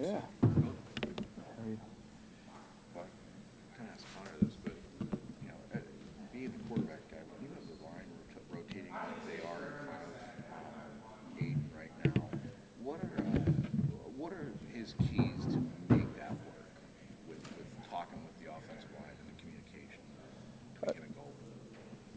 Yeah. Well, kind of ask Connor this, but being the quarterback guy, when you have the line rotating like they are in front of Aidan right now, what are his keys to make that work with talking with the offensive line and the communication to make it a goal?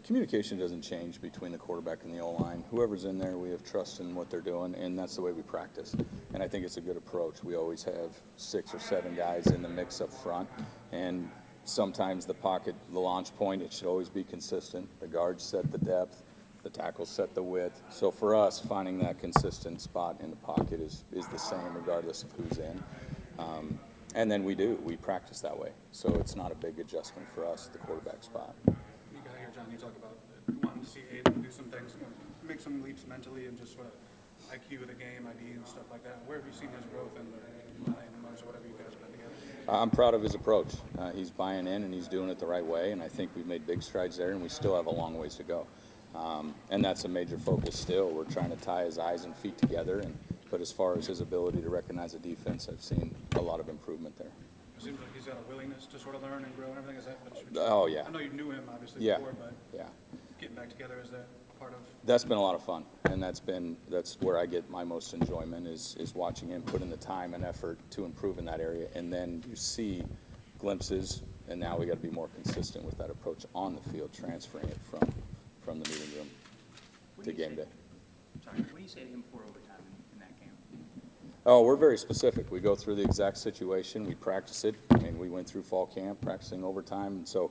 Communication doesn't change between the quarterback and the O-line. Whoever's in there, we have trust in what they're doing, and that's the way we practice. And I think it's a good approach. We always have 6 or 7 guys in the mix up front, and sometimes the pocket, the launch point, it should always be consistent. The guards set the depth, the tackles set the width. So for us, finding that consistent spot in the pocket is the same regardless of who's in. And then we practice that way. So it's not a big adjustment for us at the quarterback spot. You got to hear John, you talk about wanting to see Aidan do some things, make some leaps mentally and just sort of IQ of the game, ID and stuff like that. Where have you seen his growth in the 9 months or whatever you guys put together? I'm proud of his approach. He's buying in and he's doing it the right way, and I think we've made big strides there, and we still have a long ways to go. And that's a major focus still. We're trying to tie his eyes and feet together, but as far as his ability to recognize a defense, I've seen a lot of improvement there. It seems like he's got a willingness to sort of learn and grow and everything. Is that what you Oh, yeah. I know you knew him obviously Yeah. before, but Yeah. getting back together, is that part of? That's been a lot of fun, and that's where I get my most enjoyment is watching him put in the time and effort to improve in that area, and then you see glimpses, and now we got to be more consistent with that approach on the field, transferring it from the meeting room to game day. Sorry, what do you say to him for overtime in that game? Oh, we're very specific. We go through the exact situation. We practice it. I mean, we went through fall camp practicing overtime, and so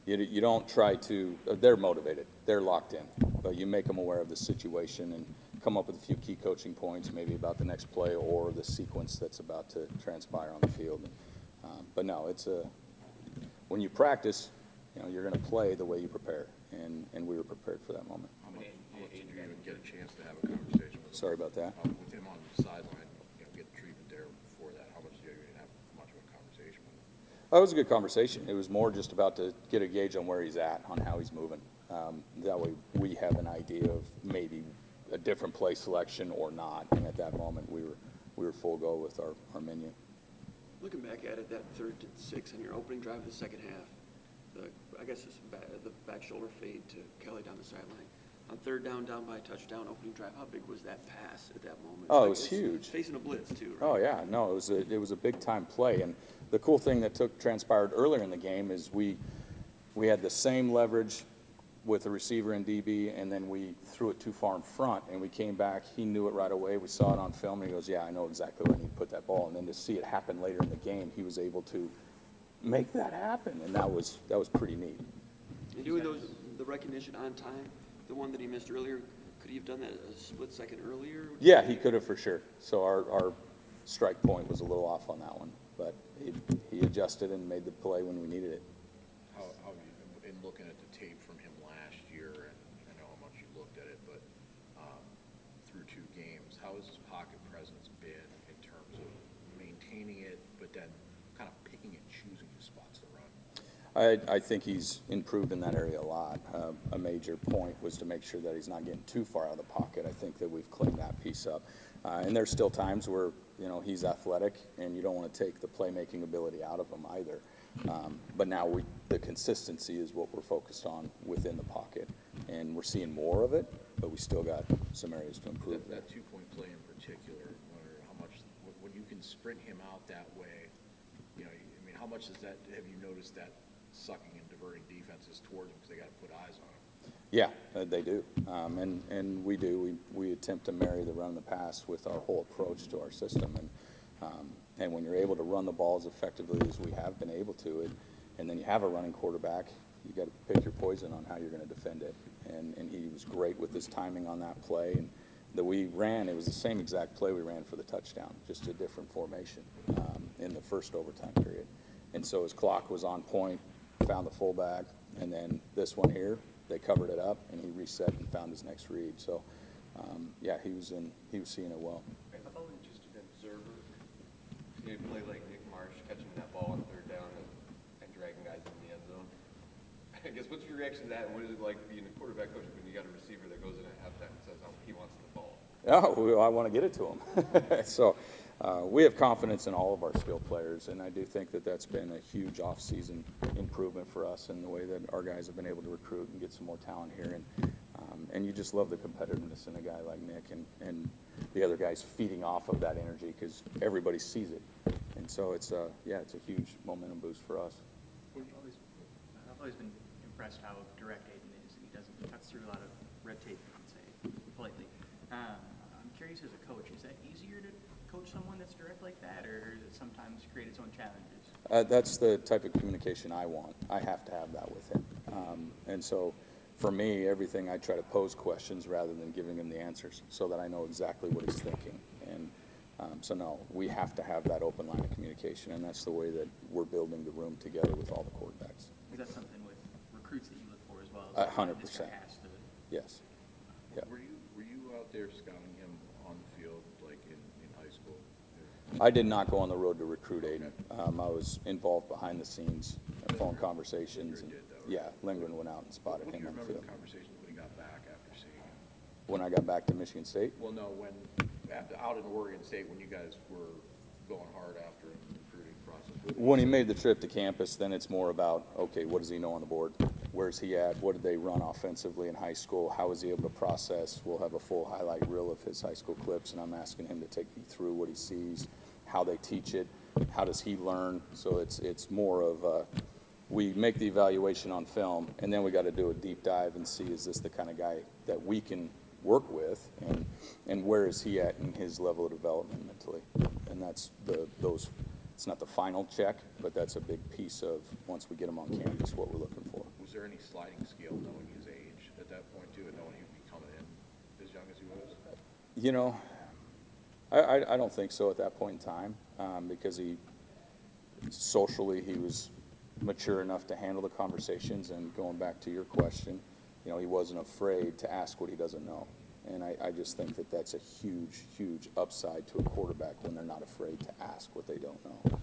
you don't try to. They're motivated. They're locked in, but you make them aware of the situation and come up with a few key coaching points, maybe about the next play or the sequence that's about to transpire on the field. But no, when you practice, you're going to play the way you prepare, and we were prepared for that moment. How much did you even get a chance to have a conversation with him? Sorry about that. With him on the sideline, get treatment there before that. How much did you even have much of a conversation with him? It was a good conversation. It was more just about to get a gauge on where he's at, on how he's moving. That way we have an idea of maybe a different play selection or not. And at that moment, we were full go with our menu. Looking back at it, that 3rd and 6 on your opening drive of the second half, I guess it's the back shoulder fade to Kelly down the sideline. On 3rd down by a touchdown opening drive, how big was that pass at that moment? Oh, it was huge. Facing a blitz too, right? Oh yeah, no, it was a big time play. And the cool thing that transpired earlier in the game is we had the same leverage with the receiver and DB, and then we threw it too far in front, and we came back. He knew it right away. We saw it on film, and he goes, "Yeah, I know exactly where I need to put that ball." And then to see it happen later in the game, he was able to make that happen, and that was pretty neat. And doing the recognition on time, the one that he missed earlier, could he have done that a split second earlier? Yeah, he could have for sure. So our strike point was a little off on that one, but he adjusted and made the play when we needed it. How in looking at the tape from him last year, and I know how much you looked at it, but through 2 games, how has his pocket presence been in terms of maintaining it, but then kind of picking and choosing his spots to run? I think he's improved in that area a lot. A major point was to make sure that he's not getting too far out of the pocket. I think that we've cleaned that piece up. And there's still times where, he's athletic, and you don't want to take the playmaking ability out of him either. But now the consistency is what we're focused on within the pocket. And we're seeing more of it, but we still got some areas to improve. That 2-point play in particular, I wonder how much, when you can sprint him out that way, how much does that, have you noticed that sucking and diverting defenses towards him because they got to put eyes on him? Yeah, they do. And we do. We attempt to marry the run and the pass with our whole approach to our system. And when you're able to run the ball as effectively as we have been able to, and then you have a running quarterback, you got to pick your poison on how you're going to defend it. And he was great with his timing on that play. And that we ran, it was the same exact play we ran for the touchdown, just a different formation in the first overtime period. And so his clock was on point, found the fullback, and then this one here, they covered it up, and he reset and found his next read. So, yeah, he was seeing it well. I thought we were just an observer. You play like Nick Marsh, catching that ball on 3rd down and dragging guys in the end zone. I guess what's your reaction to that, and what is it like being a quarterback coach when you got a receiver that goes in at halftime and says, "Oh, he wants the ball"? Oh, I want to get it to him. So, we have confidence in all of our skilled players, and I do think that that's been a huge off-season improvement for us in the way that our guys have been able to recruit and get some more talent here. And you just love the competitiveness in a guy like Nick and the other guys feeding off of that energy because everybody sees it. And so it's a huge momentum boost for us. I've always been impressed how direct Aidan is. He cuts through a lot of red tape, you can say politely. I'm curious, as a coach, is that easier to coach someone that's direct like that, or does it sometimes create its own challenges? That's the type of communication I want. I have to have that with him. And so for me, everything I try to pose questions rather than giving him the answers so that I know exactly what he's thinking. And so no, we have to have that open line of communication, and that's the way that we're building the room together with all the quarterbacks. Is that something with recruits that you look for as well? 100%. This guy has to- Yes. Yeah. Were you out there scouting him on the field, like in high school? I did not go on the road to recruit Aidan. I was involved behind the scenes, phone conversations. And, yeah, Lindgren went out and spotted What do him you on the remember field. the conversations when he got back after seeing him? When I got back to Michigan State, Well, no, when, out in Oregon State, when you guys were going hard after him in the recruiting process. when he made the trip to campus, then it's more about, okay, what does he know on the board? Where's he at? What did they run offensively in high school? How is he able to process? We'll have a full highlight reel of his high school clips, and I'm asking him to take me through what he sees, how they teach it, how does he learn. So it's more of we make the evaluation on film, and then we got to do a deep dive and see, is this the kind of guy that we can work with, and where is he at in his level of development mentally? And that's those. It's not the final check, but that's a big piece of, once we get him on campus, what we're looking for. Was there any sliding scale knowing his age at that point too, and knowing he'd be coming in as young as he was? You know, I don't think so at that point in time, because socially he was mature enough to handle the conversations, and going back to your question, you know, he wasn't afraid to ask what he doesn't know. And I just think that that's a huge, huge upside to a quarterback when they're not afraid to ask what they don't know.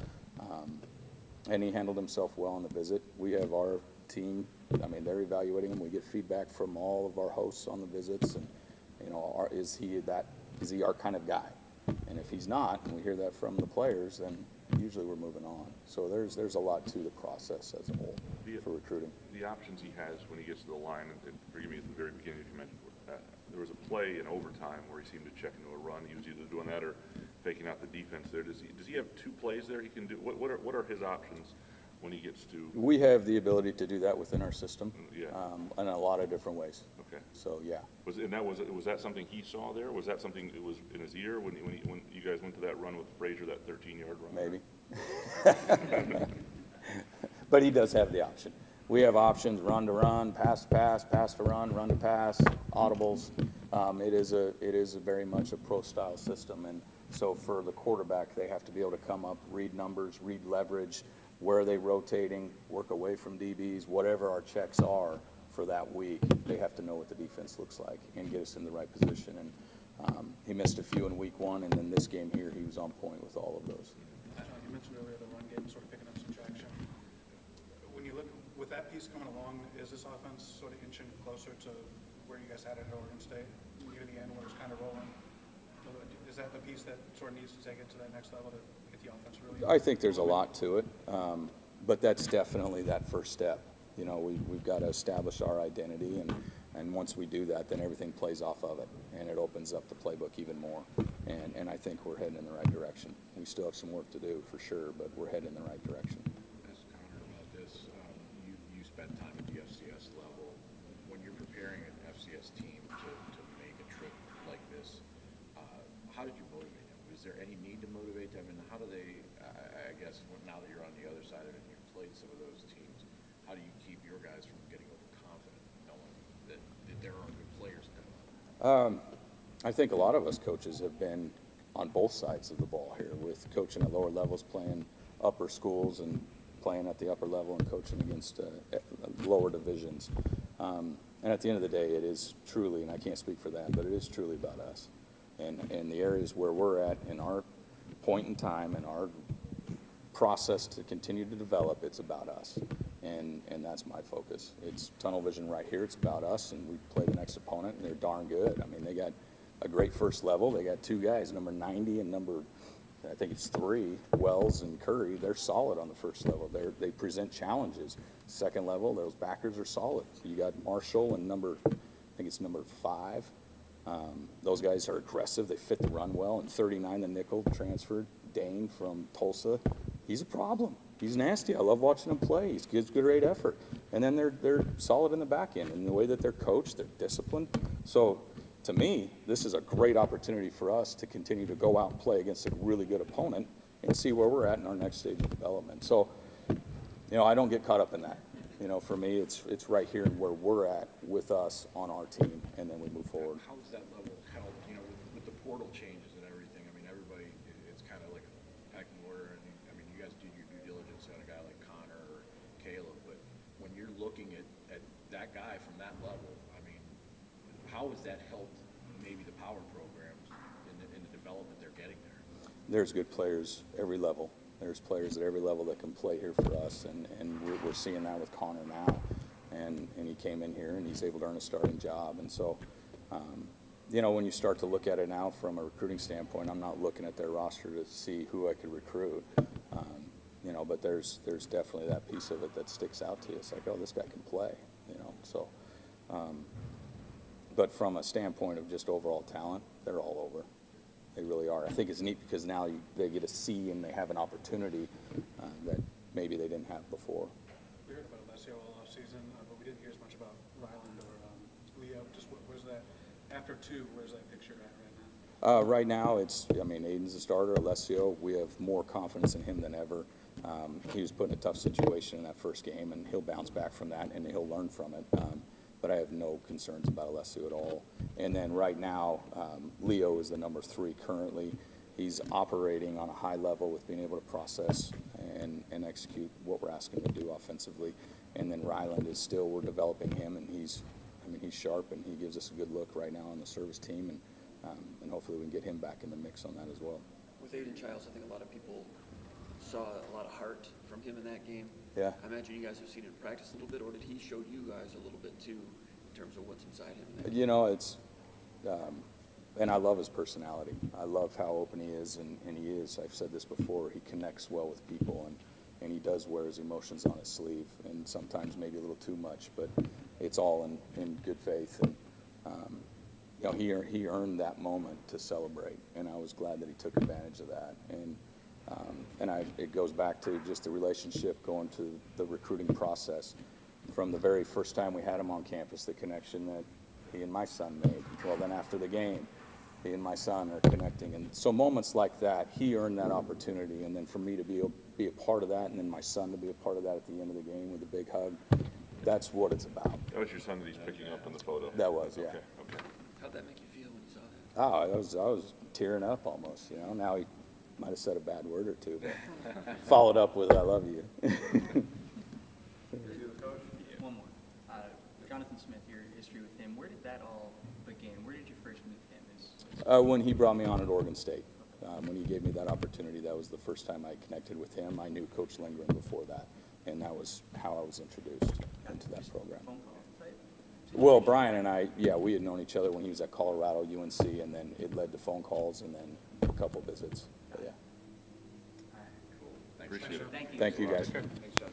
And he handled himself well on the visit. We have our team, I mean, they're evaluating him. We get feedback from all of our hosts on the visits, and, you know, is he our kind of guy? And if he's not, and we hear that from the players, then usually we're moving on. So there's a lot to the process as a whole for recruiting. The options he has when he gets to the line, and forgive me at the very beginning if you mentioned there was a play in overtime where he seemed to check into a run. He was either doing that or faking out the defense there. Does he have two plays there he can do? What are his options when he gets to? We have the ability to do that within our system, Yeah. in a lot of different ways. Okay. So yeah, Was that something he saw there? Was that something that was in his ear when you guys went to that run with Frazier, that 13-yard run? maybe. But he does have the option. We have options: run to run, pass to pass, pass to run to pass, audibles. It is very much a pro style system, and so for the quarterback, they have to be able to come up, read numbers, read leverage, where are they rotating, work away from DBs, whatever our checks are for that week. They have to know what the defense looks like and get us in the right position. And he missed a few in week 1, and then this game here, he was on point with all of those. You mentioned earlier the run game sort of picking up some traction. When you look with that piece coming along, is this offense sort of inching closer to where you guys had it at Oregon State, near the end where it's kind of rolling? Is that the piece that sort of needs to take it to that next level to get the offense really? I think there's a lot to it, but that's definitely that first step. You know, we've got to establish our identity, and once we do that, then everything plays off of it, and it opens up the playbook even more. And I think we're heading in the right direction. We still have some work to do for sure, but we're heading in the right direction. Ask Connor about this. You spent time at the FCS level. When you're preparing an FCS team to make a trip like this, how did you motivate them? Was there any need to motivate them? And how do they, I guess, now that you're on the other side of it and you've played some of those teams, how do you keep your guys from getting overconfident, knowing that there are good players coming? I think a lot of us coaches have been on both sides of the ball here, with coaching at lower levels, playing upper schools, and playing at the upper level and coaching against lower divisions. And at the end of the day, it is truly, and I can't speak for that, but it is truly about us. And the areas where we're at in our point in time and our process to continue to develop, it's about us. And that's my focus. It's tunnel vision right here. It's about us, and we play the next opponent, and they're darn good. I mean, they got a great first level. They got two guys, number 90 and number I think it's 3, Wells and Curry, they're solid on the first level. They present challenges. Second level, those backers are solid. You got Marshall and I think it's number 5. Those guys are aggressive. They fit the run well. And 39, the nickel transferred, Dane from Tulsa. He's a problem. He's nasty. I love watching him play. He gives good rate effort. And then they're solid in the back end. And the way that they're coached, they're disciplined. So to me, this is a great opportunity for us to continue to go out and play against a really good opponent and see where we're at in our next stage of development. So, I don't get caught up in that. For me, it's right here where we're at with us on our team, and then we move forward. How does that level help, with the portal changes and everything? I mean, everybody, it's kind of like a pecking order, and you guys did your due diligence on a guy like Connor or Caleb, but when you're looking at that guy from that level, how has that helped maybe the power programs in the development they're getting there? There's good players every level. There's players at every level that can play here for us, and we're seeing that with Connor now. And he came in here, and he's able to earn a starting job. And so, when you start to look at it now from a recruiting standpoint, I'm not looking at their roster to see who I could recruit. But there's definitely that piece of it that sticks out to you. It's like, oh, this guy can play, So, but from a standpoint of just overall talent, they're all over. They really are. I think it's neat because now they get to see and they have an opportunity that maybe they didn't have before. We heard about Alessio all offseason, but we didn't hear as much about Ryland or Leo. Just where's that, after 2, where's that picture at right now? Right now, Aidan's a starter. Alessio, we have more confidence in him than ever. He was put in a tough situation in that first game, and he'll bounce back from that, and he'll learn from it. But I have no concerns about Alessio at all. And then right now, Leo is the number 3 currently. He's operating on a high level with being able to process and execute what we're asking him to do offensively. And then Ryland is still, we're developing him, and he's sharp, and he gives us a good look right now on the service team, and hopefully we can get him back in the mix on that as well. With Aidan Chiles, I think a lot of people saw a lot of heart from him in that game. Yeah. I imagine you guys have seen it in practice a little bit, or did he show you guys a little bit too, in terms of what's inside him? In that game? It's, and I love his personality. I love how open he is, and he is. I've said this before. He connects well with people, and he does wear his emotions on his sleeve, and sometimes maybe a little too much, but it's all in good faith. And he earned that moment to celebrate, and I was glad that he took advantage of that. And it goes back to just the relationship going to the recruiting process. From the very first time we had him on campus, the connection that he and my son made. Well, then after the game, he and my son are connecting. And so moments like that, he earned that opportunity. And then for me to be a part of that, and then my son to be a part of that at the end of the game with a big hug, that's what it's about. That was your son that he's picking up in the photo? That was, yeah. Okay. How'd that make you feel when you saw that? Oh, I was tearing up almost, Now he might have said a bad word or two, but followed up with, I love you. One more. Jonathan Smith, your history with him, where did that all begin? Where did you first meet him? When he brought me on at Oregon State. When he gave me that opportunity, that was the first time I connected with him. I knew Coach Lindgren before that, and that was how I was introduced into that program. Phone call type? Well, Brian and I, we had known each other when he was at Colorado, UNC, and then it led to phone calls and then a couple visits. But, yeah. All right, cool. Thanks. Appreciate it. Thank you. Thank you, guys. Thanks, John.